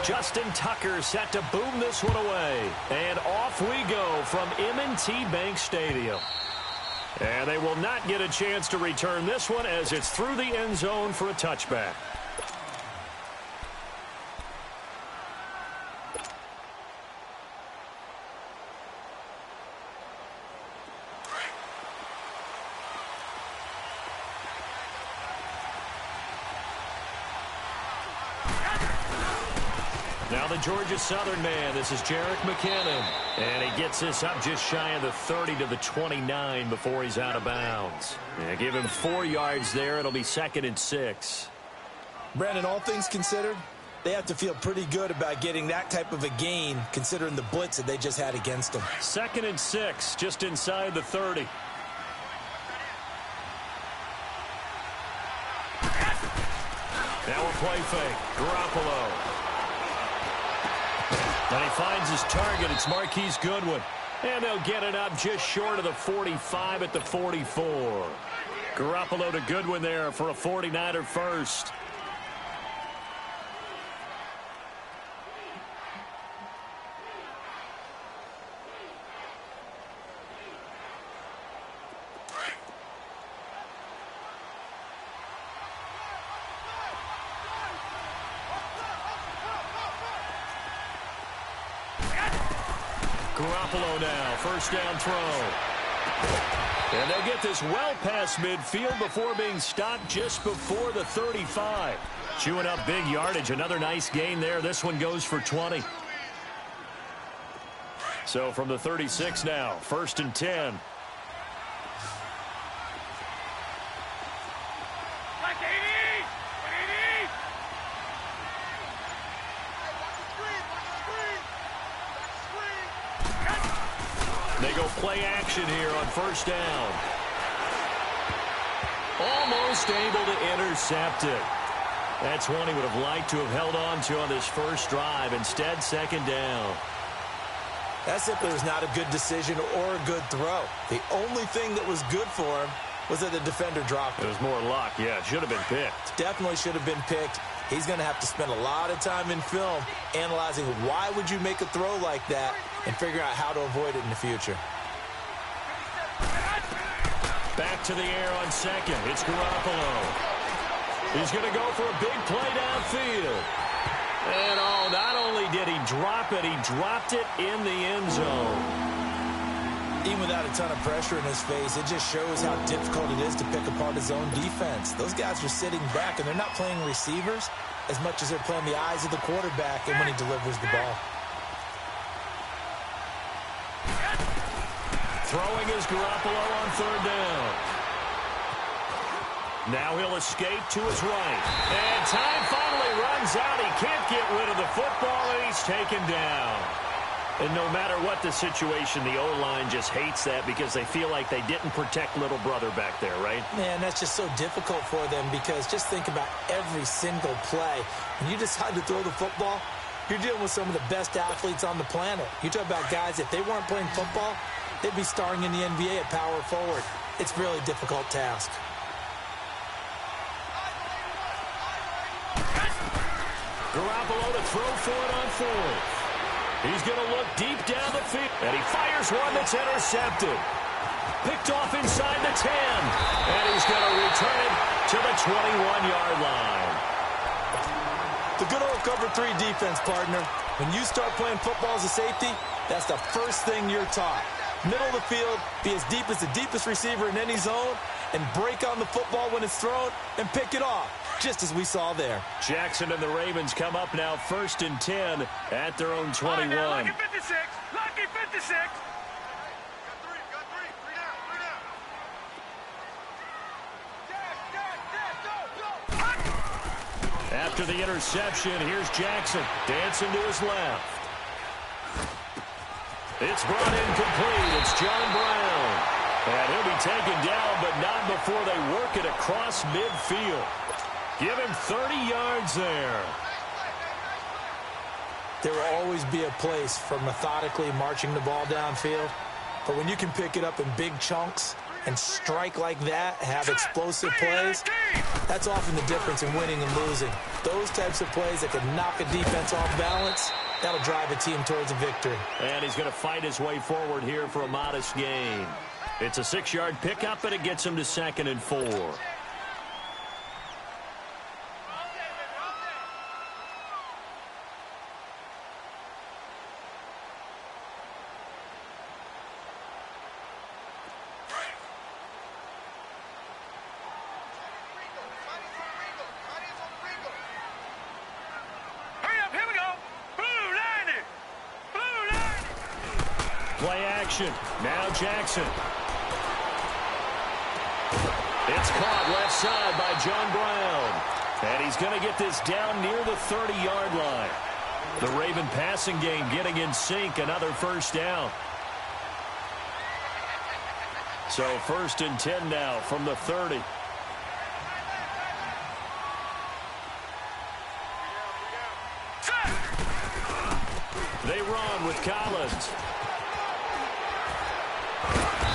Justin Tucker set to boom this one away. And off we go from M&T Bank Stadium. And they will not get a chance to return this one as it's through the end zone for a touchback. Now the Georgia Southern man, this is Jerick McKinnon. And he gets this up just shy of the 30 to the 29 before he's out of bounds. Give him 4 yards there. It'll be 2nd and 6. Brandon, all things considered, they have to feel pretty good about getting that type of a gain considering the blitz that they just had against them. 2nd and 6, just inside the 30. Now a play fake. Garoppolo. And he finds his target. It's Marquise Goodwin. And they'll get it up just short of the 45 at the 44. Garoppolo to Goodwin there for a 49er first. Garoppolo now, first down throw. And they'll get this well past midfield before being stopped just before the 35. Chewing up big yardage, another nice gain there. This one goes for 20. So from the 36 now, 1st and 10. They go play action here on first down. Almost able to intercept it. That's one he would have liked to have held on to on this first drive. Instead, 2nd down. That simply was not a good decision or a good throw. The only thing that was good for him was that the defender dropped it. It was more luck. Yeah, it should have been picked. Definitely should have been picked. He's going to have to spend a lot of time in film analyzing why would you make a throw like that and figure out how to avoid it in the future. Back to the air on 2nd. It's Garoppolo. He's going to go for a big play downfield. And not only did he drop it, he dropped it in the end zone. Even without a ton of pressure in his face, it just shows how difficult it is to pick apart his own defense. Those guys are sitting back, and they're not playing receivers as much as they're playing the eyes of the quarterback and when he delivers the ball. Throwing is Garoppolo on 3rd down. Now he'll escape to his right. And time finally runs out. He can't get rid of the football, and he's taken down. And no matter what the situation, the O-line just hates that because they feel like they didn't protect little brother back there, right? Man, that's just so difficult for them because just think about every single play. When you decide to throw the football, you're dealing with some of the best athletes on the planet. You talk about guys, if they weren't playing football, they'd be starring in the NBA at power forward. It's a really difficult task. Garoppolo to throw for it on 4th. He's going to look deep down the field. And he fires one that's intercepted. Picked off inside the 10. And he's going to return it to the 21-yard line. The good old cover 3 defense, partner. When you start playing football as a safety, that's the first thing you're taught. Middle of the field, be as deep as the deepest receiver in any zone, and break on the football when it's thrown and pick it off, just as we saw there. Jackson and the Ravens come up now 1st and 10 at their own 21. Lucky 56. Lucky 56. After the interception, here's Jackson dancing to his left. It's brought in complete. It's John Brown. And he'll be taken down, but not before they work it across midfield. Give him 30 yards there. There will always be a place for methodically marching the ball downfield. But when you can pick it up in big chunks and strike like that, have explosive plays, that's often the difference in winning and losing. Those types of plays that can knock a defense off balance, that'll drive a team towards a victory. And he's going to fight his way forward here for a modest gain. It's a 6-yard pickup, and it gets him to 2nd and 4. Play action. Now Jackson. It's caught left side by John Brown. And he's going to get this down near the 30-yard line. The Raven passing game getting in sync. Another first down. So 1st and 10 now from the 30. They run with Collins.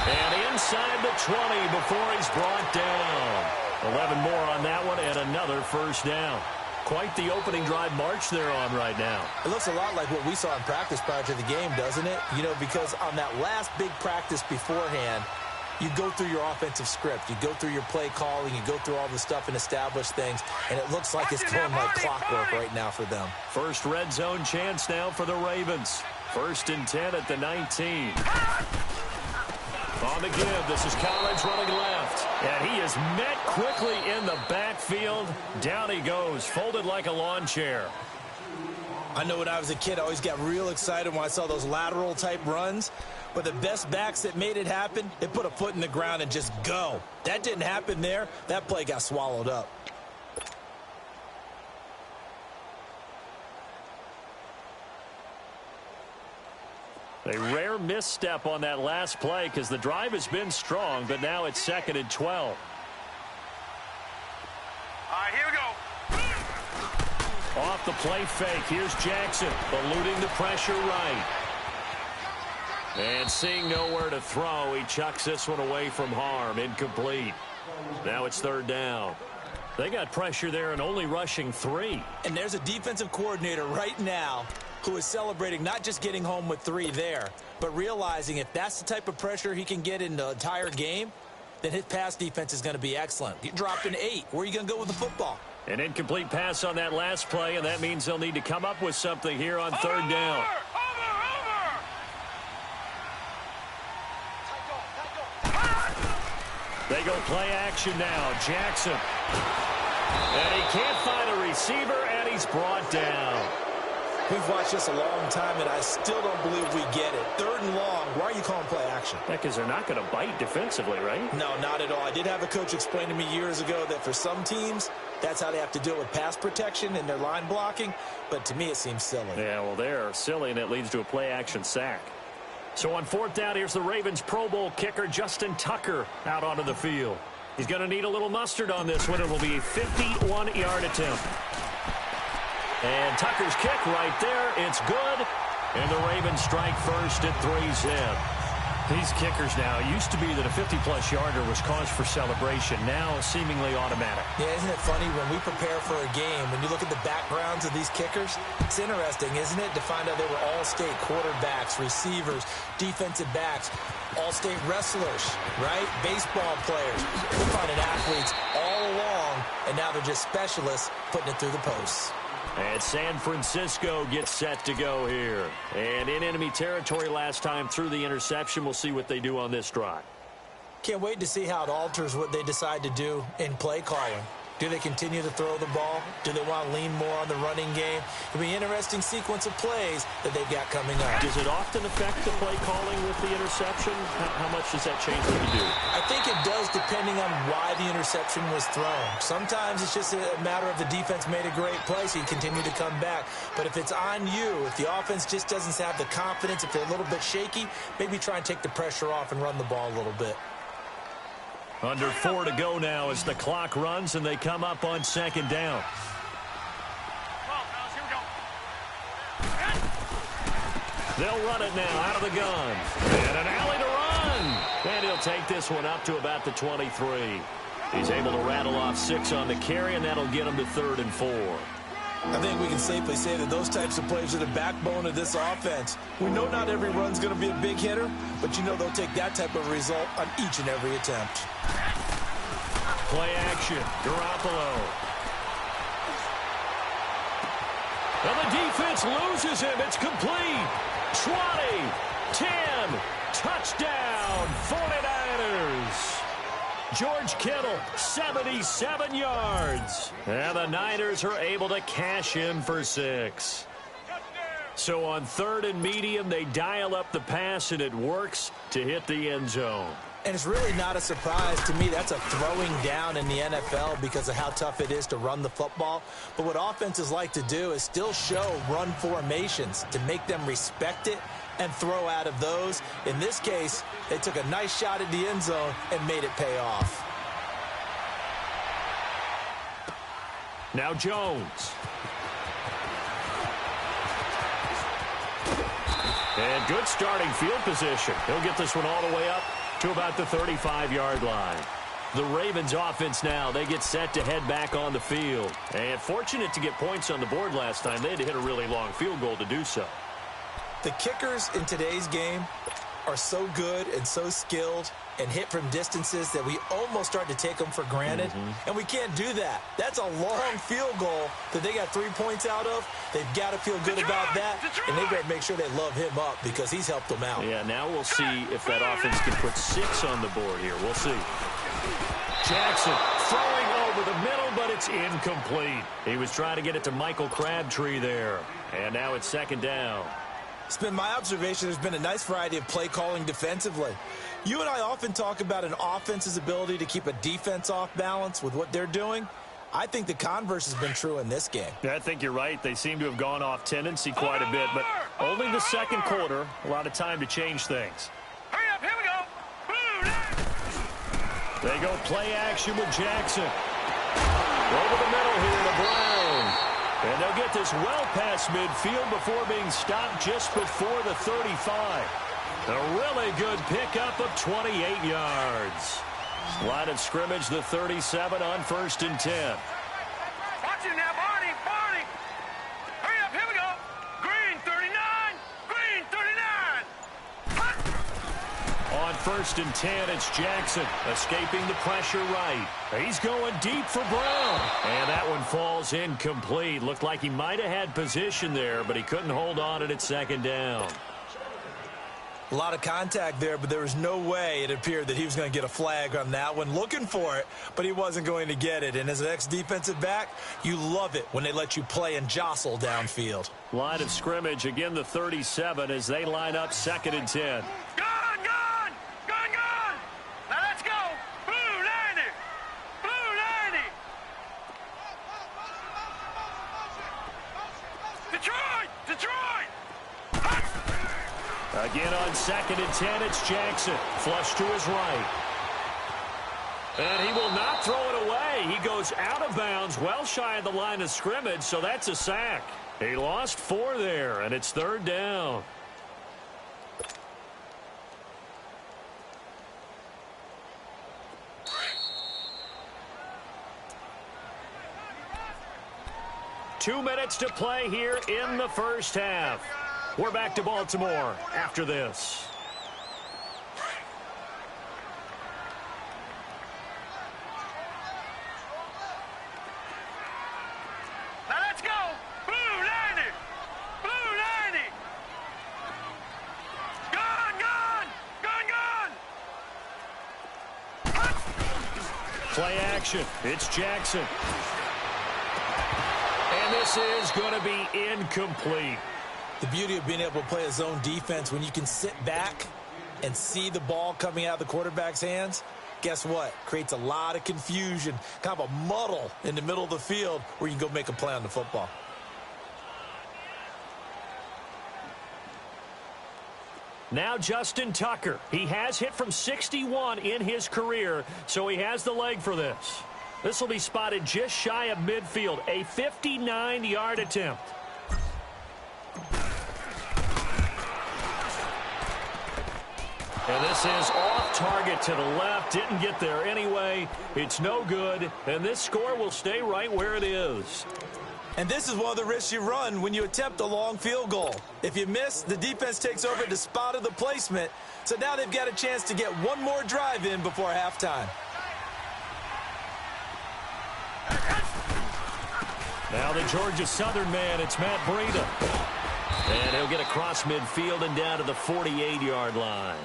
And inside the 20 before he's brought down. 11 more on that one and another first down. Quite the opening drive march they're on right now. It looks a lot like what we saw in practice prior to the game, doesn't it? You know, because on that last big practice beforehand, you go through your offensive script. You go through your play calling. You go through all the stuff and establish things. And it looks like it's going like clockwork right now for them. First red zone chance now for the Ravens. 1st and 10 at the 19. On the give, this is Collins running left. And he is met quickly in the backfield. Down he goes, folded like a lawn chair. I know when I was a kid, I always got real excited when I saw those lateral type runs. But the best backs that made it happen, they put a foot in the ground and just go. That didn't happen there. That play got swallowed up. A rare misstep on that last play because the drive has been strong, but now it's 2nd and 12. All right, here we go. Off the play fake, here's Jackson, eluding the pressure right. And seeing nowhere to throw, he chucks this one away from harm, incomplete. Now it's 3rd down. They got pressure there and only rushing 3. And there's a defensive coordinator right now who is celebrating not just getting home with 3 there, but realizing if that's the type of pressure he can get in the entire game, then his pass defense is going to be excellent. You dropped an 8. Where are you going to go with the football? An incomplete pass on that last play, and that means they'll need to come up with something here on 3rd down. They go play action now. Jackson. And he can't find a receiver, and he's brought down. We've watched this a long time, and I still don't believe we get it. 3rd and long. Why are you calling play action? Because they're not going to bite defensively, right? No, not at all. I did have a coach explain to me years ago that for some teams, that's how they have to deal with pass protection and their line blocking. But to me, it seems silly. Yeah, well, they're silly, and it leads to a play action sack. So on 4th down, here's the Ravens Pro Bowl kicker Justin Tucker out onto the field. He's going to need a little mustard on this one. It will be a 51-yard attempt. And Tucker's kick right there. It's good. And the Ravens strike first at 3-zip. These kickers now, it used to be that a 50-plus yarder was cause for celebration. Now seemingly automatic. Yeah, isn't it funny when we prepare for a game, when you look at the backgrounds of these kickers, it's interesting, isn't it, to find out they were all-state quarterbacks, receivers, defensive backs, all-state wrestlers, right? Baseball players. We're finding athletes all along, and now they're just specialists putting it through the posts. And San Francisco gets set to go here. And in enemy territory last time through the interception. We'll see what they do on this drive. Can't wait to see how it alters what they decide to do in play calling. Do they continue to throw the ball? Do they want to lean more on the running game? It'll be an interesting sequence of plays that they've got coming up. Does it often affect the play calling with the interception? How much does that change what you do? I think it does depending on why the interception was thrown. Sometimes it's just a matter of the defense made a great play, so you continue to come back. But if it's on you, if the offense just doesn't have the confidence, if they're a little bit shaky, maybe try and take the pressure off and run the ball a little bit. Under 4 to go now as the clock runs and they come up on 2nd down. They'll run it now out of the gun. And an alley to run. And he'll take this one up to about the 23. He's able to rattle off 6 on the carry, and that'll get him to 3rd and 4. I think we can safely say that those types of plays are the backbone of this offense. We know not every run's going to be a big hitter, but you know they'll take that type of result on each and every attempt. Play action, Garoppolo. And the defense loses him. It's complete. 20, 10, touchdown, 49ers. George Kittle, 77 yards. And the Niners are able to cash in for 6. So on 3rd and medium, they dial up the pass, and it works to hit the end zone. And it's really not a surprise to me. That's a throwing down in the NFL because of how tough it is to run the football. But what offenses like to do is still show run formations to make them respect it and throw out of those. In this case, they took a nice shot at the end zone and made it pay off. Now Jones. And good starting field position. He'll get this one all the way up to about the 35-yard line. The Ravens offense now, they get set to head back on the field. And fortunate to get points on the board last time. They had to hit a really long field goal to do so. The kickers in today's game are so good and so skilled and hit from distances that we almost start to take them for granted. And we can't do that. That's a long field goal that they got 3 points out of. They've got to feel good about that, and they better make sure they love him up because he's helped them out. Yeah, now we'll see if that offense can put 6 on the board here. We'll see. Jackson throwing over the middle, but it's incomplete. He was trying to get it to Michael Crabtree there. And now it's 2nd down. It's been my observation there's been a nice variety of play calling defensively. You and I often talk about an offense's ability to keep a defense off balance with what they're doing. I think the converse has been true in this game. Yeah, I think you're right. They seem to have gone off tendency quite a bit, but only the 2nd quarter. A lot of time to change things. Hurry up, here we go. They go play action with Jackson. Over the middle here to Brown. And they'll get this well past midfield before being stopped just before the 35. A really good pickup of 28 yards. Line of scrimmage, the 37 on 1st and 10. Watch it now, Barney. Hurry up, here we go. Green 39. Green 39. On 1st and 10, it's Jackson escaping the pressure right. He's going deep for Brown. And that one falls incomplete. Looked like he might have had position there, but he couldn't hold on at 2nd down. A lot of contact there, but there was no way it appeared that he was going to get a flag on that one. Looking for it, but he wasn't going to get it. And as an ex-defensive back, you love it when they let you play and jostle downfield. Line of scrimmage, again the 37 as they line up 2nd and 10. Gone. Now let's go. Blue 90. Detroit. Again on 2nd and 10, it's Jackson. Flush to his right. And he will not throw it away. He goes out of bounds, well shy of the line of scrimmage, so that's a sack. He lost 4 there, and it's 3rd down. Two minutes to play here in the first half. We're back to Baltimore after this. Now let's go. Blue 90. Gone. Play action. It's Jackson. And this is going to be incomplete. The beauty of being able to play a zone defense when you can sit back and see the ball coming out of the quarterback's hands, guess what? Creates a lot of confusion, kind of a muddle in the middle of the field where you can go make a play on the football. Now Justin Tucker. He has hit from 61 in his career, so he has the leg for this. This will be spotted just shy of midfield, a 59-yard attempt. And this is off target to the left. Didn't get there anyway. It's no good. And this score will stay right where it is. And this is one of the risks you run when you attempt a long field goal. If you miss, the defense takes over the spot of the placement. So now they've got a chance to get one more drive in before halftime. Now the Georgia Southern man, it's Matt Breida. And he'll get across midfield and down to the 48-yard line.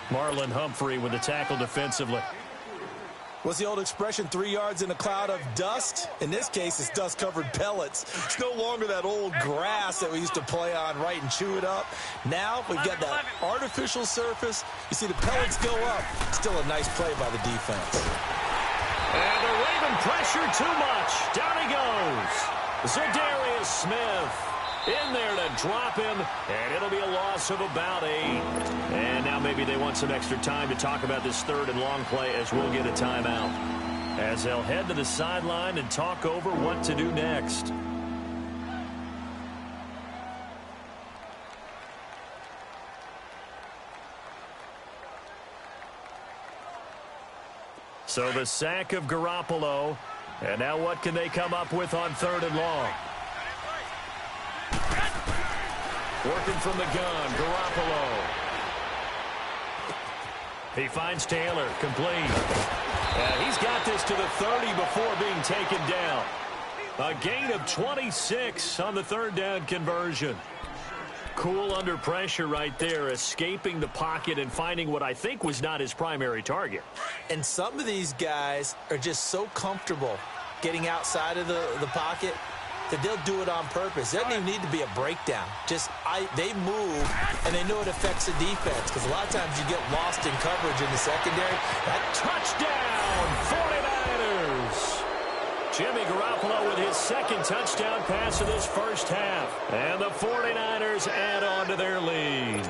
Marlon Humphrey with the tackle defensively. What's the old expression, 3 yards in a cloud of dust? In this case, it's dust-covered pellets. It's no longer that old grass that we used to play on, right, and chew it up. Now we've got that artificial surface. You see the pellets go up. Still a nice play by the defense. And they're waving pressure too much. Down he goes. Za'Darius Smith in there to drop him, and it'll be a loss of about 8. And now maybe they want some extra time to talk about this third and long play as we'll get a timeout. As they'll head to the sideline and talk over what to do next. So the sack of Garoppolo, and now what can they come up with on third and long? Working from the gun, Garoppolo. He finds Taylor, complete. And he's got this to the 30 before being taken down. A gain of 26 on the third down conversion. Cool under pressure right there, escaping the pocket and finding what I think was not his primary target. And some of these guys are just so comfortable getting outside of the pocket that they'll do it on purpose. It doesn't even need to be a breakdown. They move, and they know it affects the defense, because a lot of times you get lost in coverage in the secondary. That touchdown, 49ers. Jimmy Garoppolo with his second touchdown pass of this first half. And the 49ers add on to their lead.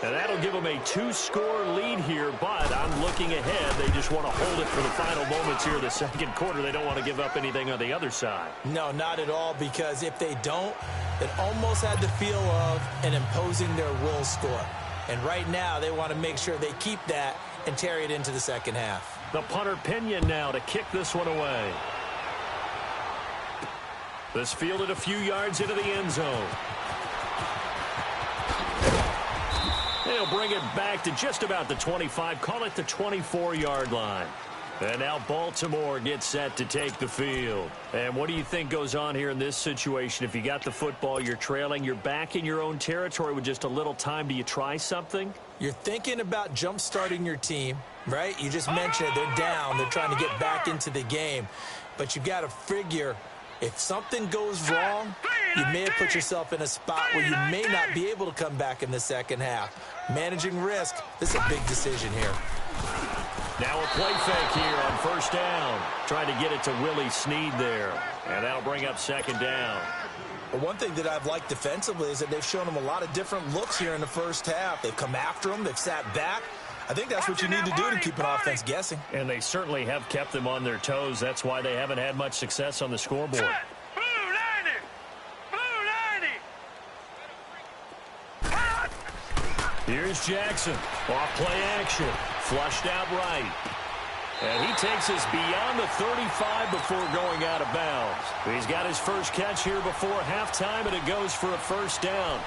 And that'll give them a 2-score lead here, but I'm looking ahead. They just want to hold it for the final moments here of the second quarter. They don't want to give up anything on the other side. No, not at all, because if they don't, it almost had the feel of an imposing their will score. And right now, they want to make sure they keep that and carry it into the second half. The punter Pinion now to kick this one away. This fielded a few yards into the end zone. They'll bring it back to just about the 25, call it the 24-yard line. And now Baltimore gets set to take the field. And what do you think goes on here in this situation? If you got the football, you're trailing, you're back in your own territory with just a little time. Do you try something? You're thinking about jump-starting your team, right? You just mentioned it. They're down. They're trying to get back into the game. But you've got to figure, if something goes wrong, you may have put yourself in a spot where you may not be able to come back in the second half. Managing risk, this is a big decision here. Now a play fake here on first down. Trying to get it to Willie Snead there. And that'll bring up second down. But one thing that I've liked defensively is that they've shown them a lot of different looks here in the first half. They've come after them. They've sat back. I think that's what you need to do to keep an offense guessing. And they certainly have kept them on their toes. That's why they haven't had much success on the scoreboard. Here's Jackson. Off play action. Flushed out right. And he takes us beyond the 35 before going out of bounds. He's got his first catch here before halftime, and it goes for a first down.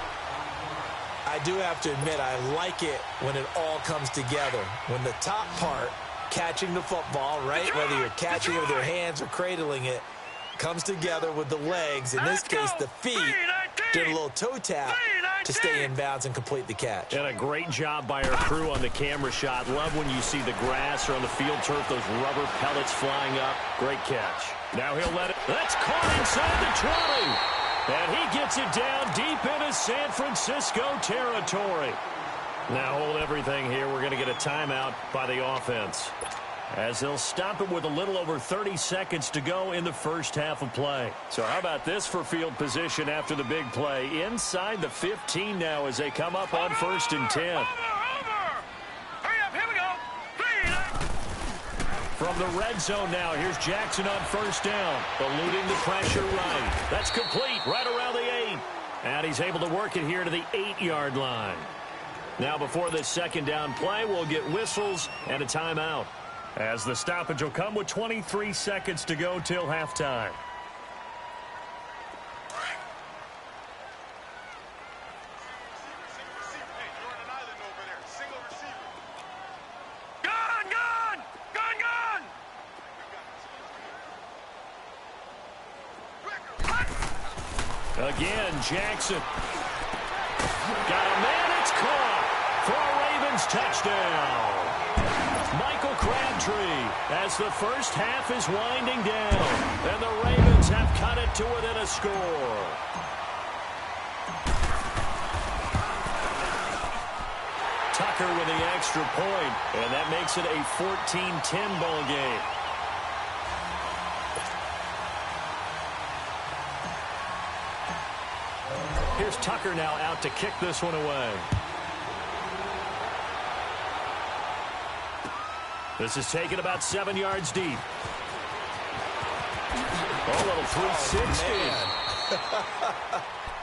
I do have to admit, I like it when it all comes together. When the top part, catching the football, right, whether you're catching it with your hands or cradling it, comes together with the legs, in this case the feet, did a little toe tap to stay in bounds and complete the catch. And a great job by our crew on the camera shot. Love when you see the grass or on the field turf, those rubber pellets flying up. Great catch. Now he'll let it. That's caught inside the 20. And he gets it down deep into San Francisco territory. Now hold everything here. We're going to get a timeout by the offense, as they'll stop it with a little over 30 seconds to go in the first half of play. So how about this for field position after the big play? Inside the 15 now as they come up on 1st and 10. Hurry up, here we go. From the red zone now, here's Jackson on first down. Eluding the pressure right. That's complete right around the 8. And he's able to work it here to the 8-yard line. Now before this second down play, we'll get whistles and a timeout. As the stoppage will come with 23 seconds to go till halftime. Again, Jackson. Got a man, it's caught for a Ravens touchdown. Michael Crabtree as the first half is winding down. And the Ravens have cut it to within a score. Tucker with the extra point, and that makes it a 14-10 ball game. Here's Tucker now out to kick this one away. This is taken about 7 yards deep. A little 360.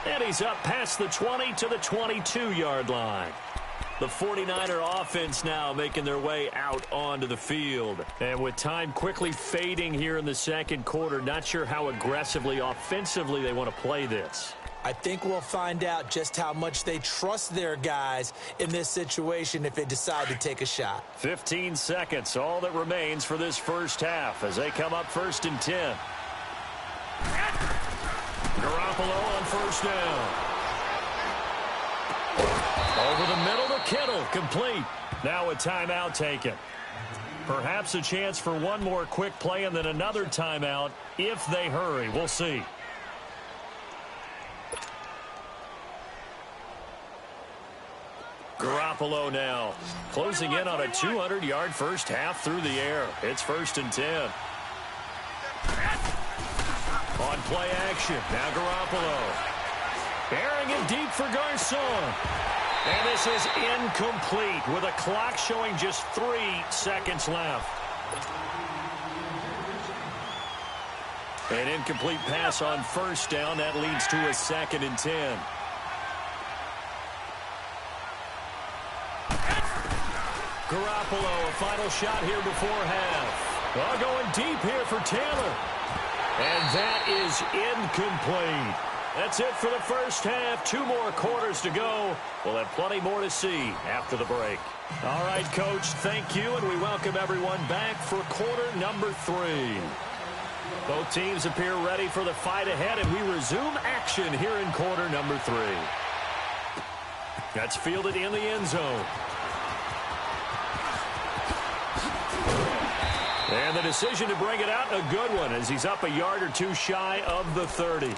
And he's up past the 20 to the 22-yard line. The 49er offense now making their way out onto the field. And with time quickly fading here in the second quarter, not sure how aggressively, offensively they want to play this. I think we'll find out just how much they trust their guys in this situation if they decide to take a shot. 15 seconds, all that remains for this first half as they come up 1st and 10. Garoppolo on first down. Over the middle to Kittle, complete. Now a timeout taken. Perhaps a chance for one more quick play and then another timeout if they hurry. We'll see. Garoppolo now closing in on a 200-yard first half through the air. It's 1st and 10. On play action, now Garoppolo. Bearing it deep for Garcon. And this is incomplete with a clock showing just 3 seconds left. An incomplete pass on first down. That leads to a 2nd and 10. Garoppolo, a final shot here before half. Well, going deep here for Taylor. And that is incomplete. That's it for the first half. 2 more quarters to go. We'll have plenty more to see after the break. All right, Coach, thank you, and we welcome everyone back for quarter number 3. Both teams appear ready for the fight ahead, and we resume action here in quarter number 3. That's fielded in the end zone. And the decision to bring it out, a good one, as he's up a yard or 2 shy of the 30.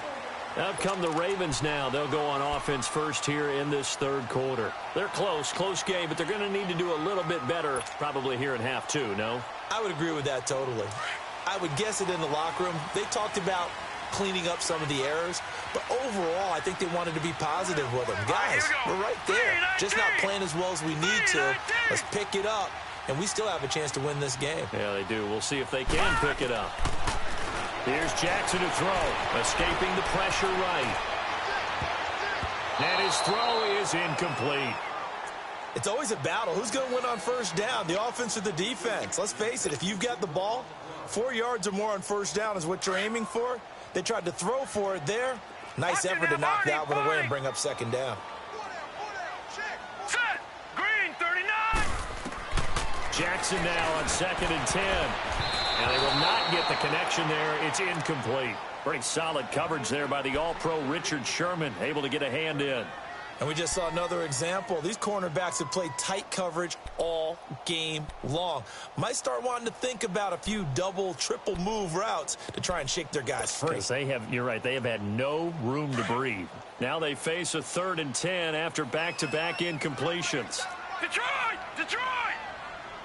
Out come the Ravens now. They'll go on offense first here in this third quarter. They're close game, but they're going to need to do a little bit better probably here in half 2, no? I would agree with that totally. I would guess it in the locker room. They talked about cleaning up some of the errors, but overall, I think they wanted to be positive with them. Guys, we're right there. Just not playing as well as we need to. Let's pick it up, and we still have a chance to win this game. Yeah, they do. We'll see if they can pick it up. Here's Jackson to throw, escaping the pressure right. And his throw is incomplete. It's always a battle. Who's going to win on first down, the offense or the defense? Let's face it, if you've got the ball, 4 yards or more on first down is what you're aiming for. They tried to throw for it there. Nice effort to knock that one away and bring up second down. Set. Green, 39. Jackson now on 2nd and 10. And they will not get the connection there. It's incomplete. Pretty solid coverage there by the All-Pro Richard Sherman, able to get a hand in. And we just saw another example. These cornerbacks have played tight coverage all game long. Might start wanting to think about a few double, triple move routes to try and shake their guys free. Because you're right, they have had no room to breathe. Now they face a 3rd and 10 after back-to-back incompletions. Detroit! Detroit!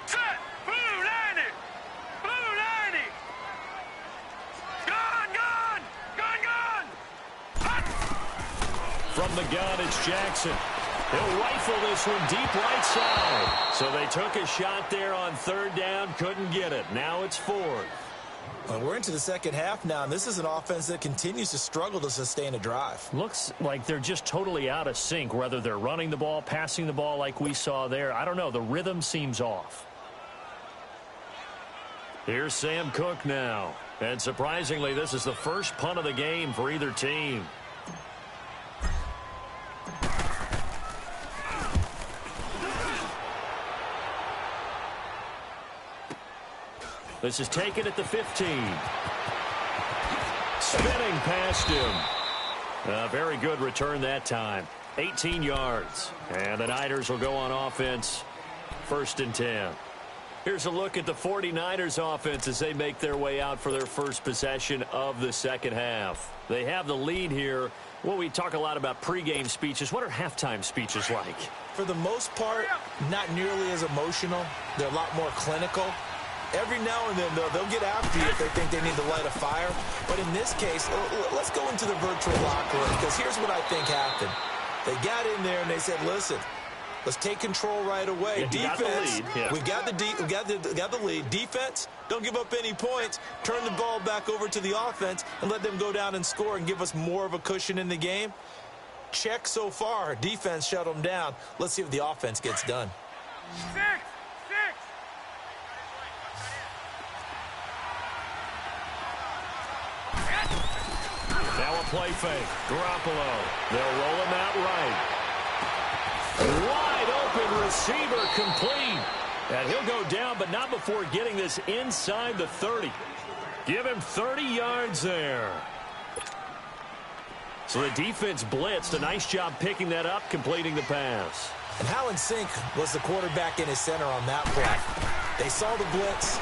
Set! Blue 90! Blue 90! Gun! Hot! From the gun, it's Jackson. He'll rifle this one deep right side. So they took a shot there on 3rd down, couldn't get it. Now it's 4th. We're into the second half now, and this is an offense that continues to struggle to sustain a drive. Looks like they're just totally out of sync, whether they're running the ball, passing the ball like we saw there. I don't know. The rhythm seems off. Here's Sam Cook now. And surprisingly, this is the first punt of the game for either team. This is taken at the 15. Spinning past him. A very good return that time. 18 yards. And the Niners will go on offense. 1st and 10. Here's a look at the 49ers offense as they make their way out for their first possession of the second half. They have the lead here. Well, we talk a lot about pregame speeches. What are halftime speeches like? For the most part, not nearly as emotional. They're a lot more clinical. Every now and then, though, they'll get after you if they think they need to light a fire. But in this case, let's go into the virtual locker room, because here's what I think happened. They got in there and they said, listen, let's take control right away. Yeah, defense, we've got the lead. Defense, don't give up any points. Turn the ball back over to the offense and let them go down and score and give us more of a cushion in the game. Check so far. Defense shut them down. Let's see if the offense gets done. 6. Now a play fake. Garoppolo. They'll roll him out right. Wide open receiver complete. And he'll go down, but not before getting this inside the 30. Give him 30 yards there. So the defense blitzed. A nice job picking that up, completing the pass. And Howland Sink was the quarterback in his center on that play. They saw the blitz,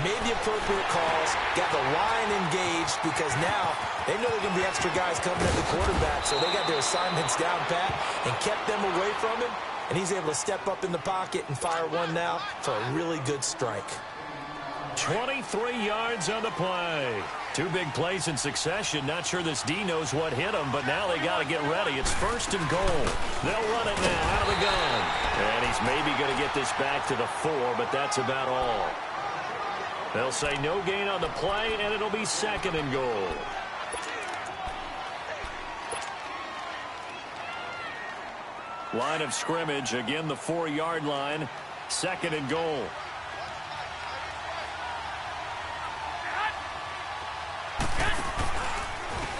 made the appropriate calls, got the line engaged, because now they know there are going to be extra guys coming at the quarterback, so they got their assignments down pat and kept them away from him, and he's able to step up in the pocket and fire one now for a really good strike. 23 yards on the play. 2 big plays in succession. Not sure this D knows what hit him, but now they got to get ready. It's 1st and goal. They'll run it now out of the gun. And he's maybe going to get this back to the 4, but that's about all. They'll say no gain on the play, and it'll be 2nd and goal. Line of scrimmage, again the 4-yard line. 2nd and goal.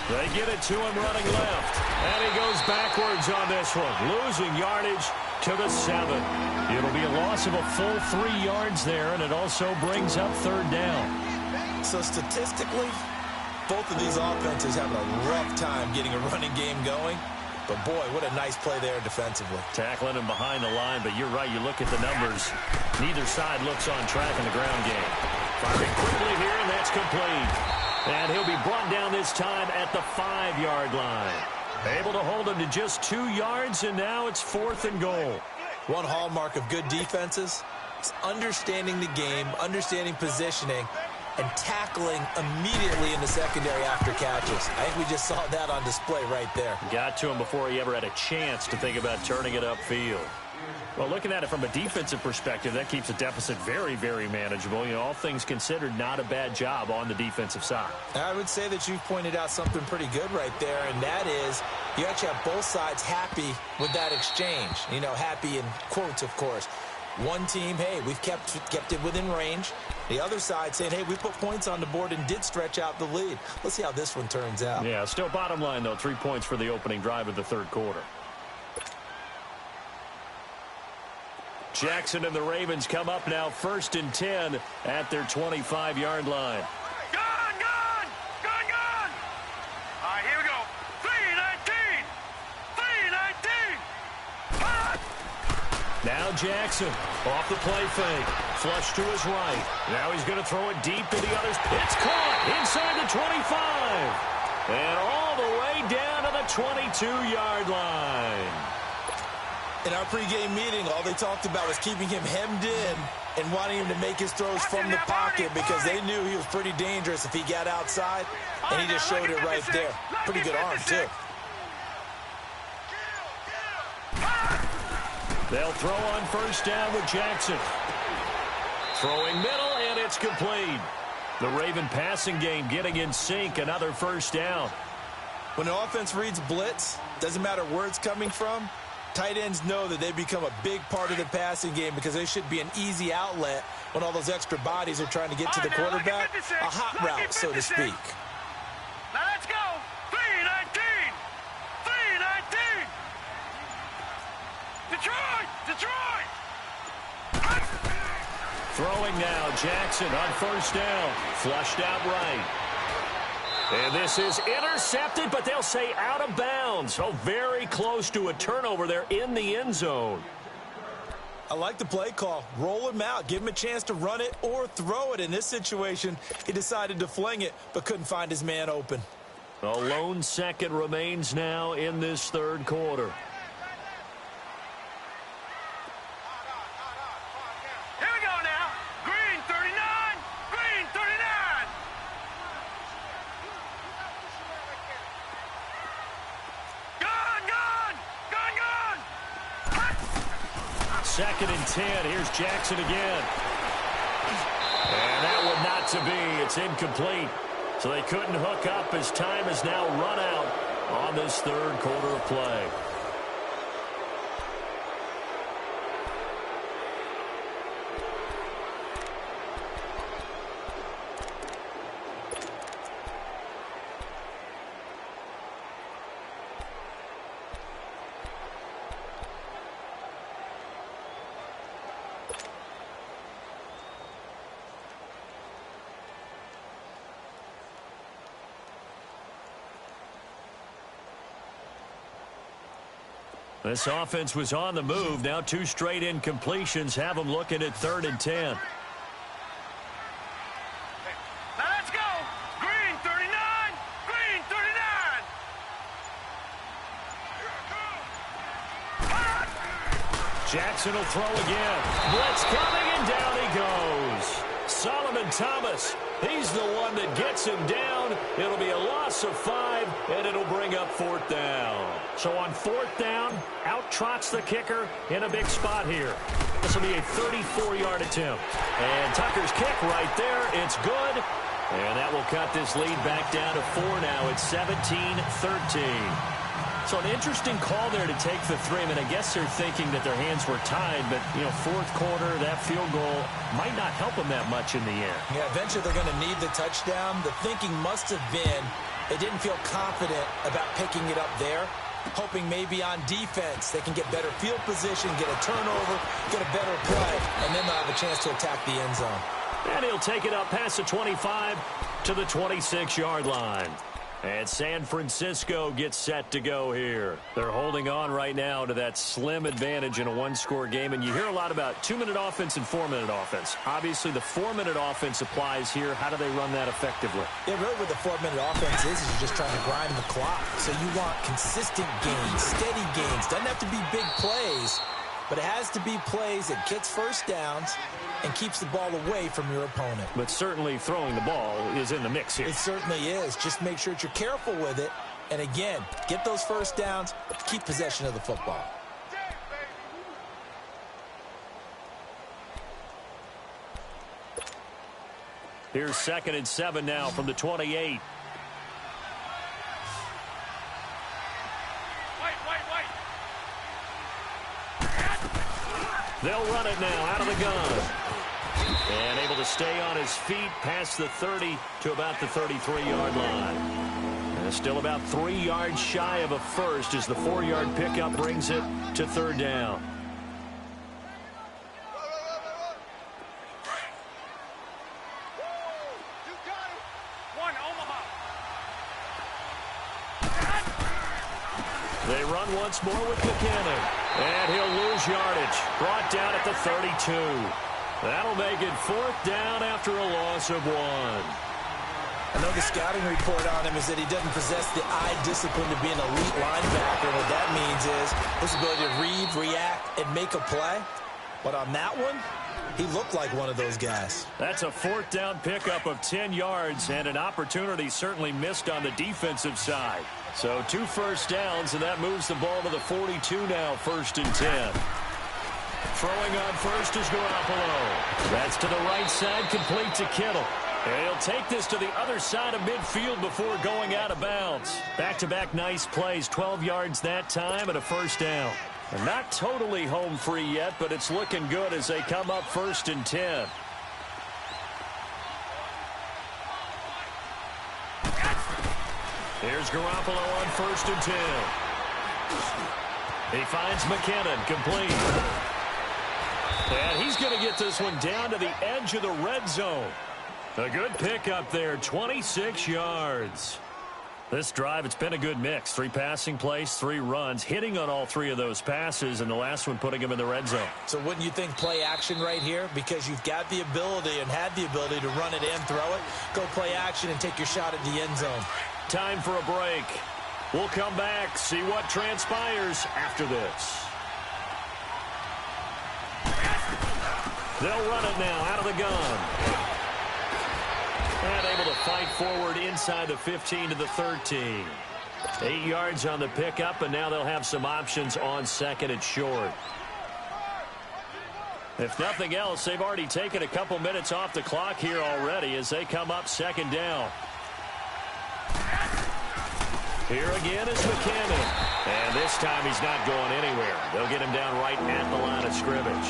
They get it to him running left. And he goes backwards on this one. Losing yardage to the 7. It'll be a loss of a full 3 yards there, and it also brings up 3rd down. So statistically, both of these offenses having a rough time getting a running game going. But, boy, what a nice play there defensively. Tackling him behind the line, but you're right. You look at the numbers. Neither side looks on track in the ground game. Firing quickly here, and that's complete. And he'll be brought down this time at the 5-yard line. Able to hold him to just 2 yards, and now it's 4th and goal. One hallmark of good defenses is understanding the game, understanding positioning, and tackling immediately in the secondary after catches. I think we just saw that on display right there. Got to him before he ever had a chance to think about turning it upfield. Well, looking at it from a defensive perspective, that keeps the deficit very, very manageable. You know, all things considered, not a bad job on the defensive side. I would say that you've pointed out something pretty good right there, and that is you actually have both sides happy with that exchange. You know, happy in quotes, of course. One team, hey, we've kept it within range. The other side saying, hey, we put points on the board and did stretch out the lead. Let's see how this one turns out. Yeah, still bottom line, though, 3 points for the opening drive of the 3rd quarter. Jackson and the Ravens come up now 1st and 10 at their 25-yard line. Gun! All right, here we go. 3-19. Now Jackson off the play fake. Flush to his right. Now he's going to throw it deep to the others. It's caught inside the 25. And all the way down to the 22-yard line. In our pregame meeting, all they talked about was keeping him hemmed in and wanting him to make his throws from the pocket because they knew he was pretty dangerous if he got outside, and he just showed it right there. Pretty good arm, too. They'll throw on 1st down with Jackson. Throwing middle, and it's complete. The Raven passing game getting in sync, another first down. When the offense reads blitz, doesn't matter where it's coming from, tight ends know that they become a big part of the passing game because they should be an easy outlet when all those extra bodies are trying to get to the quarterback. A hot route, so to speak. Now let's go. 319. 319. Detroit. Detroit. Throwing now, Jackson on first down. Flushed out right. And this is intercepted, but they'll say out of bounds. Oh, very close to a turnover there in the end zone. I like the play call. Roll him out. Give him a chance to run it or throw it. In this situation, he decided to fling it, but couldn't find his man open. A lone second remains now in this third quarter. Here we go now. Green 39. Green 39. Gun, gun. Gun, gun. Second and 10. Here's Jackson again. And that one not to be. It's incomplete. So they couldn't hook up as time has now run out on this third quarter of play. This offense was on the move. Now two straight incompletions have them looking at 3rd and 10. Now let's go. Green 39. Green 39. Jackson will throw again. Blitz coming, and down he goes. Solomon Thomas, he's the one that gets him down. It'll be a loss of 5, and it'll bring up 4th down. So on 4th down, out trots the kicker in a big spot here. This will be a 34-yard attempt. And Tucker's kick right there. It's good. And that will cut this lead back down to 4 now. It's 17-13. So an interesting call there to take the 3. I mean, I guess they're thinking that their hands were tied, but, you know, 4th quarter, that field goal might not help them that much in the end. Yeah, eventually they're going to need the touchdown. The thinking must have been they didn't feel confident about picking it up there, hoping maybe on defense they can get better field position, get a turnover, get a better play, and then they'll have a chance to attack the end zone. And he'll take it up past the 25 to the 26-yard line. And San Francisco gets set to go here. They're holding on right now to that slim advantage in a one-score game. And you hear a lot about 2-minute offense and 4-minute offense. Obviously, the 4-minute offense applies here. How do they run that effectively? Yeah, really what the 4-minute offense is you're just trying to grind the clock. So you want consistent gains, steady gains. Doesn't have to be big plays, but it has to be plays that gets first downs and keeps the ball away from your opponent. But certainly throwing the ball is in the mix here. It certainly is. Just make sure that you're careful with it. And again, get those first downs, keep possession of the football. Here's 2nd and 7 now from the 28. They'll run it now out of the gun. And able to stay on his feet past the 30 to about the 33-yard line. And still about 3 yards shy of a first as the 4-yard pickup brings it to 3rd down. They run once more with Buchanan. And he'll lose yardage. Brought down at the 32. That'll make it 4th down after a loss of 1. I know the scouting report on him is that he doesn't possess the eye discipline to be an elite linebacker. What that means is his ability to read, react, and make a play. But on that one, he looked like one of those guys. That's a 4th down pickup of 10 yards and an opportunity certainly missed on the defensive side. So 2 first downs, and that moves the ball to the 42 now, 1st and 10. Throwing on first is Garoppolo. That's to the right side, complete to Kittle. And he'll take this to the other side of midfield before going out of bounds. Back-to-back nice plays, 12 yards that time and a first down. And not totally home free yet, but it's looking good as they come up 1st and 10. Here's Garoppolo on 1st and 10. He finds McKinnon, complete. And he's going to get this one down to the edge of the red zone. A good pickup there, 26 yards. This drive, it's been a good mix. 3 passing plays, 3 runs, hitting on all 3 of those passes, and the last one putting him in the red zone. So wouldn't you think play action right here? Because you've got the ability and had the ability to run it in, throw it, go play action and take your shot at the end zone. Time for a break. We'll come back, see what transpires after this. They'll run it now out of the gun. And able to fight forward inside the 15 to the 13. 8 yards on the pickup, and now they'll have some options on 2nd and short. If nothing else, they've already taken a couple minutes off the clock here already as they come up 2nd down. Here again is McKinnon. And this time he's not going anywhere. They'll get him down right at the line of scrimmage.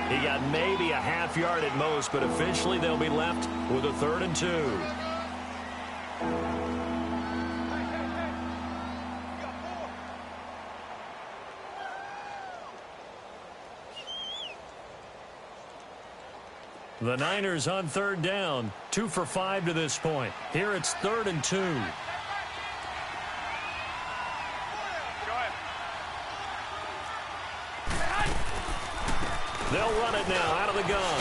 He got maybe a half yard at most, but officially they'll be left with a 3rd and 2. The Niners on 3rd down, 2 for 5 to this point. Here it's 3rd and 2. They'll run it now out of the gun.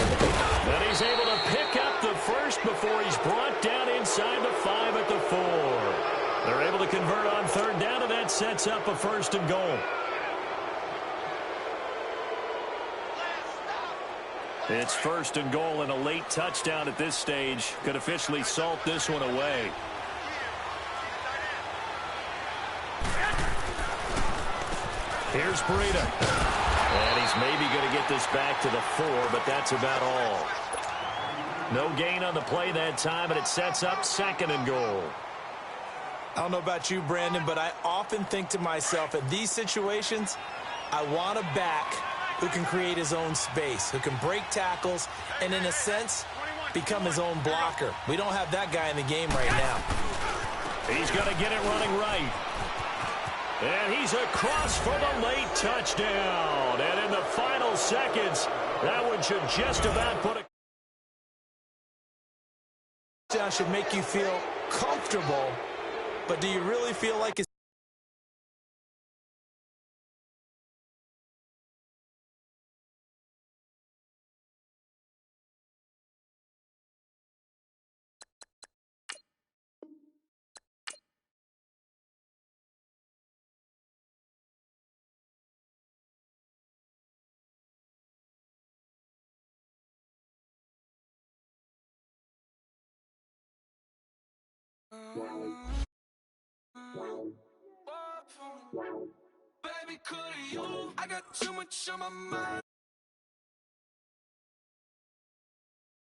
And he's able to pick up the first before he's brought down inside the 5 at the 4. They're able to convert on 3rd down, and that sets up a 1st and goal. It's 1st and goal, and a late touchdown at this stage could officially salt this one away. Here's Breida. And he's maybe going to get this back to the 4, but that's about all. No gain on the play that time, and it sets up 2nd and goal. I don't know about you, Brandon, but I often think to myself, in these situations, I want a back who can create his own space, who can break tackles, and in a sense, become his own blocker. We don't have that guy in the game right now. He's going to get it running right. And he's across for the late touchdown. And in the final seconds, that one should just about put a touchdown. Should make you feel comfortable, but do you really feel like it's Baby, could you? I got too much on my mind.